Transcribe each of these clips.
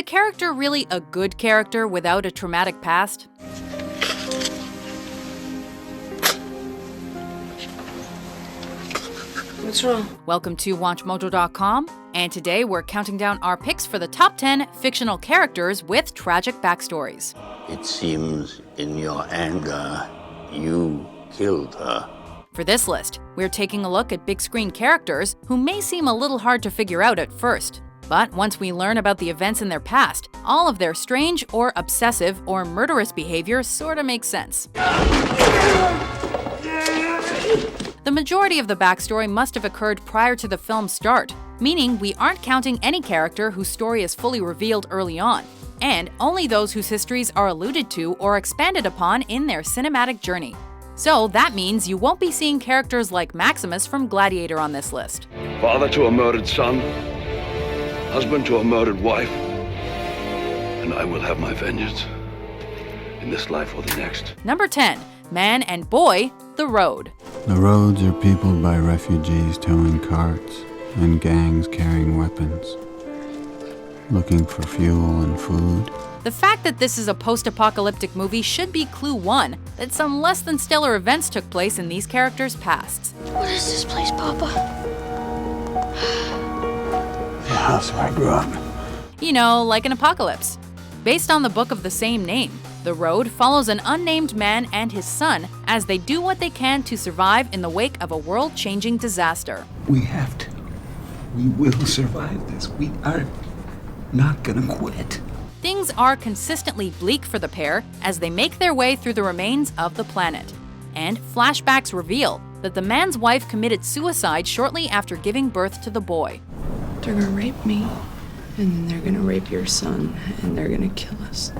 a character really a good character without a traumatic past? What's wrong? Welcome to WatchMojo.com, and today we're counting down our picks for the top 10 fictional characters with tragic backstories. It seems in your anger, you killed her. For this list, we're taking a look at big screen characters who may seem a little hard to figure out at first. But once we learn about the events in their past, all of their strange or obsessive or murderous behavior sorta makes sense. The majority of the backstory must have occurred prior to the film's start, meaning we aren't counting any character whose story is fully revealed early on, and only those whose histories are alluded to or expanded upon in their cinematic journey. So that means you won't be seeing characters like Maximus from Gladiator on this list. Father to a murdered son, husband to a murdered wife, and I will have my vengeance in this life or the next. Number 10. Man and Boy, The Road. The roads are peopled by refugees towing carts and gangs carrying weapons, looking for fuel and food. The fact that this is a post-apocalyptic movie should be clue one that some less than stellar events took place in these characters' pasts. What is this place, Papa? The house where I grew up. You know, like an apocalypse. Based on the book of the same name, The Road follows an unnamed man and his son as they do what they can to survive in the wake of a world-changing disaster. We have to. We will survive this. We are not gonna quit. Things are consistently bleak for the pair as they make their way through the remains of the planet. And flashbacks reveal that the man's wife committed suicide shortly after giving birth to the boy. They're gonna rape me, and then they're gonna rape your son, and they're gonna kill us.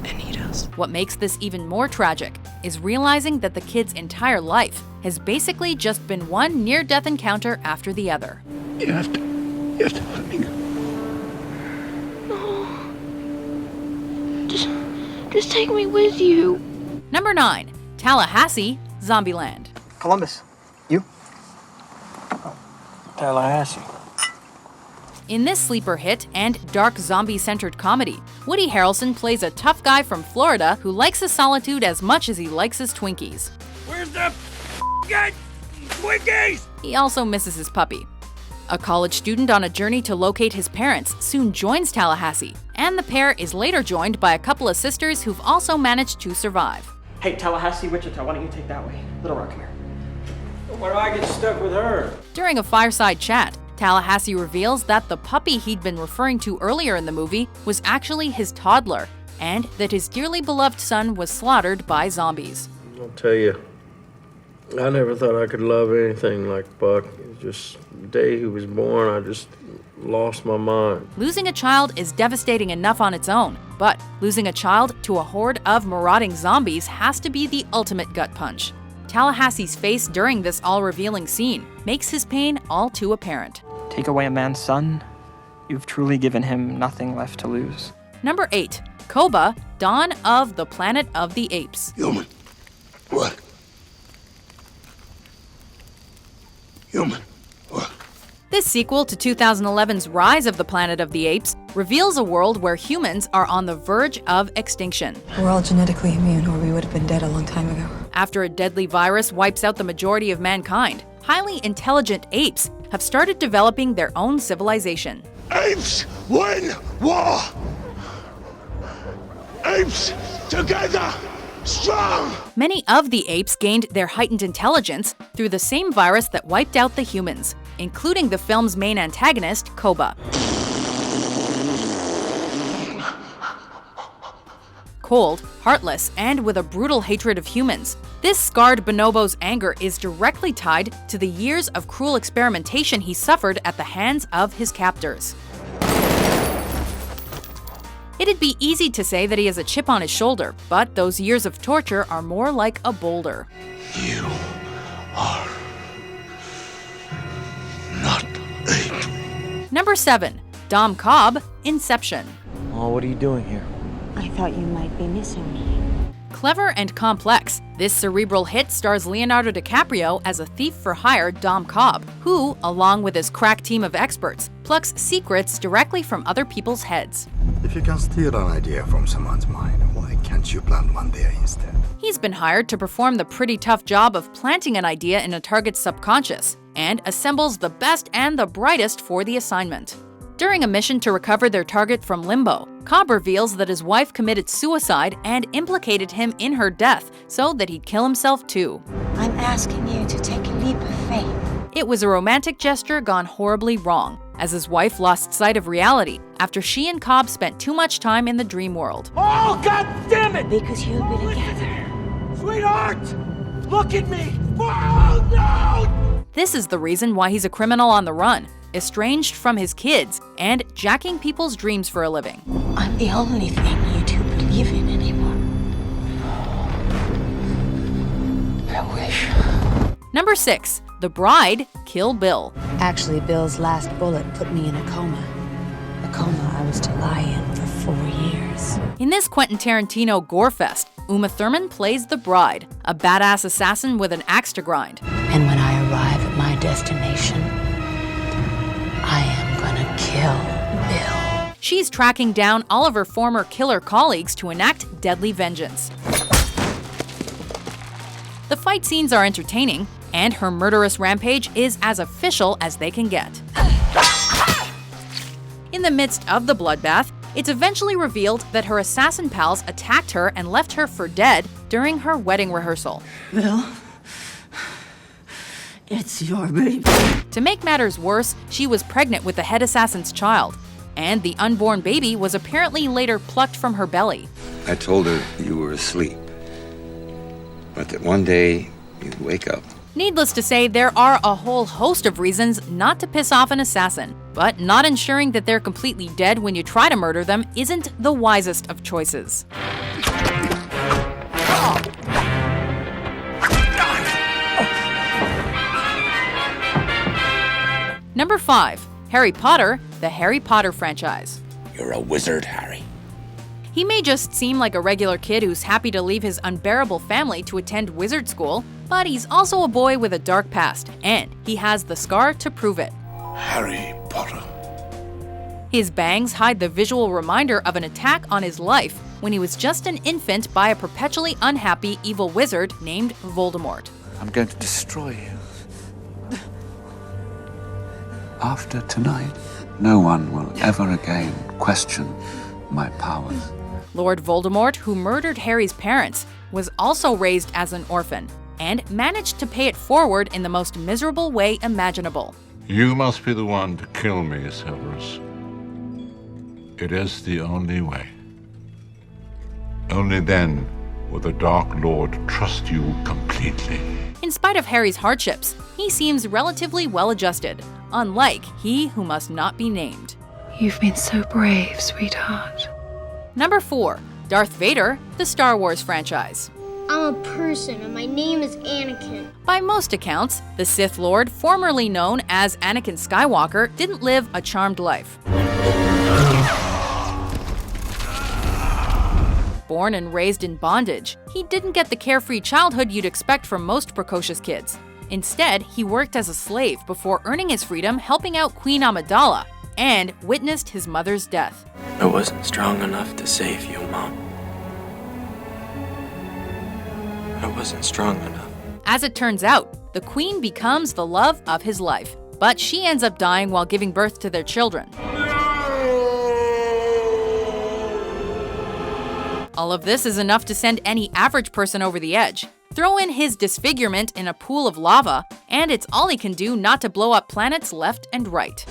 And eat us. What makes this even more tragic is realizing that the kid's entire life has basically just been one near-death encounter after the other. You have to let me go. Just take me with you. Number 9. Tallahassee Zombieland. Columbus. You? Oh, Tallahassee. In this sleeper hit and dark zombie-centered comedy, Woody Harrelson plays a tough guy from Florida who likes his solitude as much as he likes his Twinkies. Where's the Twinkies? He also misses his puppy. A college student on a journey to locate his parents soon joins Tallahassee, and the pair is later joined by a couple of sisters who've also managed to survive. Hey, Tallahassee, Wichita, why don't you take that way? Little Rock, come here. Why do I get stuck with her? During a fireside chat, Tallahassee reveals that the puppy he'd been referring to earlier in the movie was actually his toddler, and that his dearly beloved son was slaughtered by zombies. I'll tell you, I never thought I could love anything like Buck. Just the day he was born, I just lost my mind. Losing a child is devastating enough on its own, but losing a child to a horde of marauding zombies has to be the ultimate gut punch. Tallahassee's face during this all-revealing scene makes his pain all too apparent. Take away a man's son, you've truly given him nothing left to lose. Number 8. Koba, Dawn of the Planet of the Apes. Human. What? Human. What? This sequel to 2011's Rise of the Planet of the Apes reveals a world where humans are on the verge of extinction. We're all genetically immune, or we would have been dead a long time ago. After a deadly virus wipes out the majority of mankind, highly intelligent apes have started developing their own civilization. Apes win war! Apes together! Strong! Many of the apes gained their heightened intelligence through the same virus that wiped out the humans, including the film's main antagonist, Koba. Cold, heartless, and with a brutal hatred of humans, this scarred bonobo's anger is directly tied to the years of cruel experimentation he suffered at the hands of his captors. It'd be easy to say that he has a chip on his shoulder, but those years of torture are more like a boulder. You are not ape. Number 7. Dom Cobb, Inception. Oh, what are you doing here? I thought you might be missing me. Clever and complex, this cerebral hit stars Leonardo DiCaprio as a thief-for-hire Dom Cobb, who, along with his crack team of experts, plucks secrets directly from other people's heads. If you can steal an idea from someone's mind, why can't you plant one there instead? He's been hired to perform the pretty tough job of planting an idea in a target's subconscious, and assembles the best and the brightest for the assignment. During a mission to recover their target from limbo, Cobb reveals that his wife committed suicide and implicated him in her death so that he'd kill himself too. I'm asking you to take a leap of faith. It was a romantic gesture gone horribly wrong, as his wife lost sight of reality after she and Cobb spent too much time in the dream world. Oh, God damn it! Because you'll be together. Sweetheart! Look at me! Oh, no! This is the reason why he's a criminal on the run, estranged from his kids, and jacking people's dreams for a living. I'm the only thing you two believe in anymore. I wish. Number 6. The Bride, Kill Bill. Actually, Bill's last bullet put me in a coma. A coma I was to lie in for 4 years. In this Quentin Tarantino gorefest, Uma Thurman plays the Bride, a badass assassin with an axe to grind. And when I arrive at my destination, I am gonna kill Bill. She's tracking down all of her former killer colleagues to enact deadly vengeance. The fight scenes are entertaining, and her murderous rampage is as official as they can get. In the midst of the bloodbath, it's eventually revealed that her assassin pals attacked her and left her for dead during her wedding rehearsal. Bill, it's your baby. To make matters worse, she was pregnant with the head assassin's child, and the unborn baby was apparently later plucked from her belly. I told her you were asleep, but that one day you'd wake up. Needless to say, there are a whole host of reasons not to piss off an assassin, but not ensuring that they're completely dead when you try to murder them isn't the wisest of choices. Number 5. Harry Potter, the Harry Potter franchise. You're a wizard, Harry. He may just seem like a regular kid who's happy to leave his unbearable family to attend wizard school, but he's also a boy with a dark past, and he has the scar to prove it. Harry Potter. His bangs hide the visual reminder of an attack on his life when he was just an infant by a perpetually unhappy evil wizard named Voldemort. I'm going to destroy you. After tonight, no one will ever again question my powers. Lord Voldemort, who murdered Harry's parents, was also raised as an orphan and managed to pay it forward in the most miserable way imaginable. You must be the one to kill me, Severus. It is the only way. Only then will the Dark Lord trust you completely. In spite of Harry's hardships, he seems relatively well-adjusted, unlike he who must not be named. You've been so brave, sweetheart. Number 4. Darth Vader, the Star Wars franchise. I'm a person, and my name is Anakin. By most accounts, the Sith Lord, formerly known as Anakin Skywalker, didn't live a charmed life. Born and raised in bondage, he didn't get the carefree childhood you'd expect from most precocious kids. Instead, he worked as a slave before earning his freedom helping out Queen Amidala, and witnessed his mother's death. I wasn't strong enough to save you, Mom. I wasn't strong enough. As it turns out, the Queen becomes the love of his life, but she ends up dying while giving birth to their children. All of this is enough to send any average person over the edge. Throw in his disfigurement in a pool of lava, and it's all he can do not to blow up planets left and right.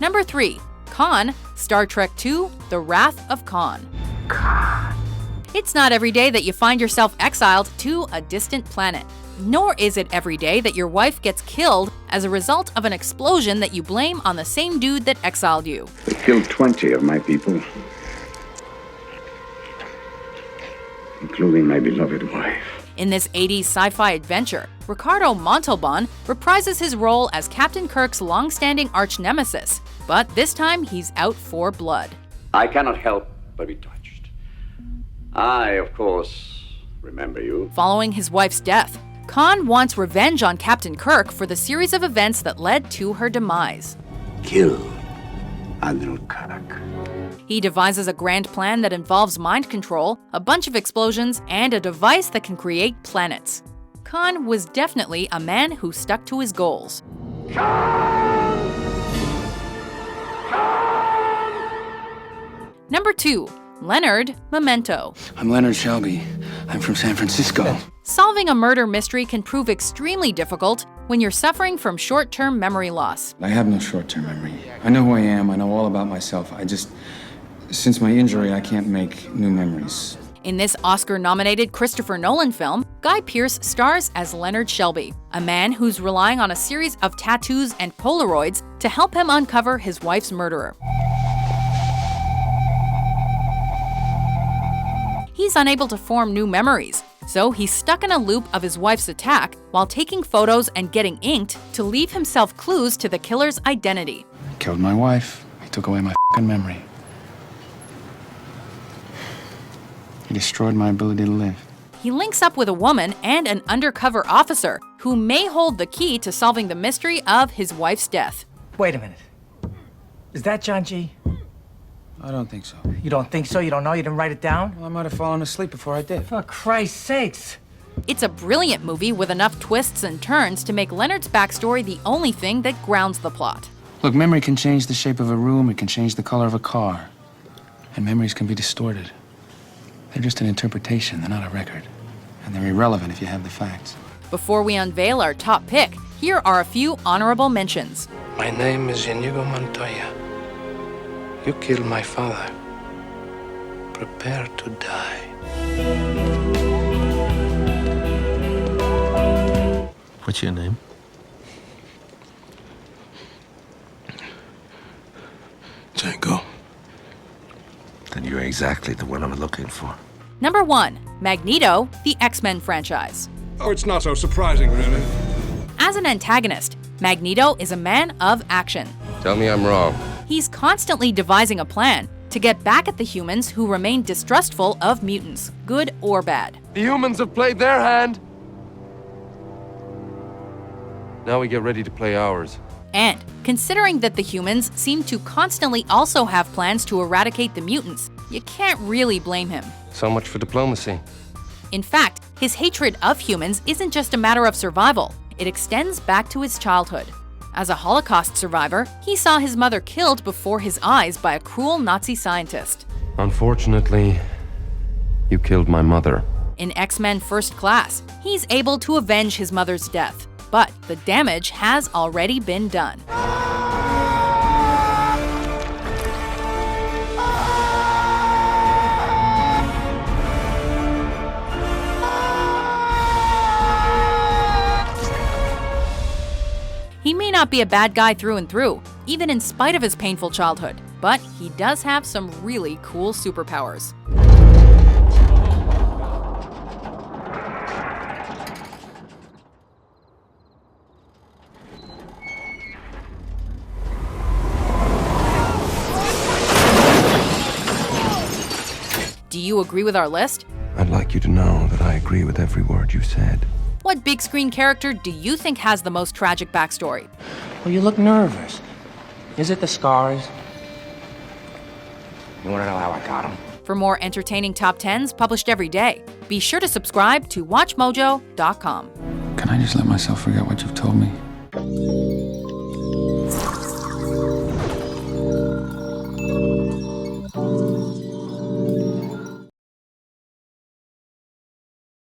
Number 3. Khan, Star Trek II, The Wrath of Khan. It's not every day that you find yourself exiled to a distant planet. Nor is it every day that your wife gets killed as a result of an explosion that you blame on the same dude that exiled you. They killed 20 of my people, including my beloved wife. In this 80s sci-fi adventure, Ricardo Montalban reprises his role as Captain Kirk's long-standing arch-nemesis, but this time he's out for blood. I cannot help but be touched. I, of course, remember you. Following his wife's death, Khan wants revenge on Captain Kirk for the series of events that led to her demise. Kill Admiral Kirk. He devises a grand plan that involves mind control, a bunch of explosions, and a device that can create planets. Khan was definitely a man who stuck to his goals. Number 2. Leonard, Memento. I'm Leonard Shelby. I'm from San Francisco. Solving a murder mystery can prove extremely difficult when you're suffering from short-term memory loss. I have no short-term memory. I know who I am. I know all about myself. Since my injury, I can't make new memories. In this Oscar-nominated Christopher Nolan film, Guy Pearce stars as Leonard Shelby, a man who's relying on a series of tattoos and Polaroids to help him uncover his wife's murderer. He's unable to form new memories, so he's stuck in a loop of his wife's attack while taking photos and getting inked to leave himself clues to the killer's identity. I killed my wife. He took away my memory. He destroyed my ability to live. He links up with a woman and an undercover officer who may hold the key to solving the mystery of his wife's death. Wait a minute. Is that John G? I don't think so. You don't think so? You don't know? You didn't write it down? Well, I might have fallen asleep before I did. For Christ's sakes. It's a brilliant movie with enough twists and turns to make Leonard's backstory the only thing that grounds the plot. Look, memory can change the shape of a room, it can change the color of a car. And memories can be distorted. They're just an interpretation, they're not a record. And they're irrelevant if you have the facts. Before we unveil our top pick, here are a few honorable mentions. My name is Inigo Montoya. You killed my father. Prepare to die. What's your name? Django. Then you're exactly the one I'm looking for. Number 1. Magneto, the X-Men franchise. Oh, it's not so surprising, really. As an antagonist, Magneto is a man of action. Tell me I'm wrong. He's constantly devising a plan to get back at the humans who remain distrustful of mutants, good or bad. The humans have played their hand. Now we get ready to play ours. And considering that the humans seem to constantly also have plans to eradicate the mutants, you can't really blame him. So much for diplomacy. In fact, his hatred of humans isn't just a matter of survival. It extends back to his childhood. As a Holocaust survivor, he saw his mother killed before his eyes by a cruel Nazi scientist. Unfortunately, you killed my mother. In X-Men First Class, he's able to avenge his mother's death, but the damage has already been done. He may not be a bad guy through and through, even in spite of his painful childhood, but he does have some really cool superpowers. Do you agree with our list? I'd like you to know that I agree with every word you said. What big screen character do you think has the most tragic backstory? Well, you look nervous. Is it the scars? You want to know how I got them? For more entertaining top 10s published every day, be sure to subscribe to WatchMojo.com. Can I just let myself forget what you've told me?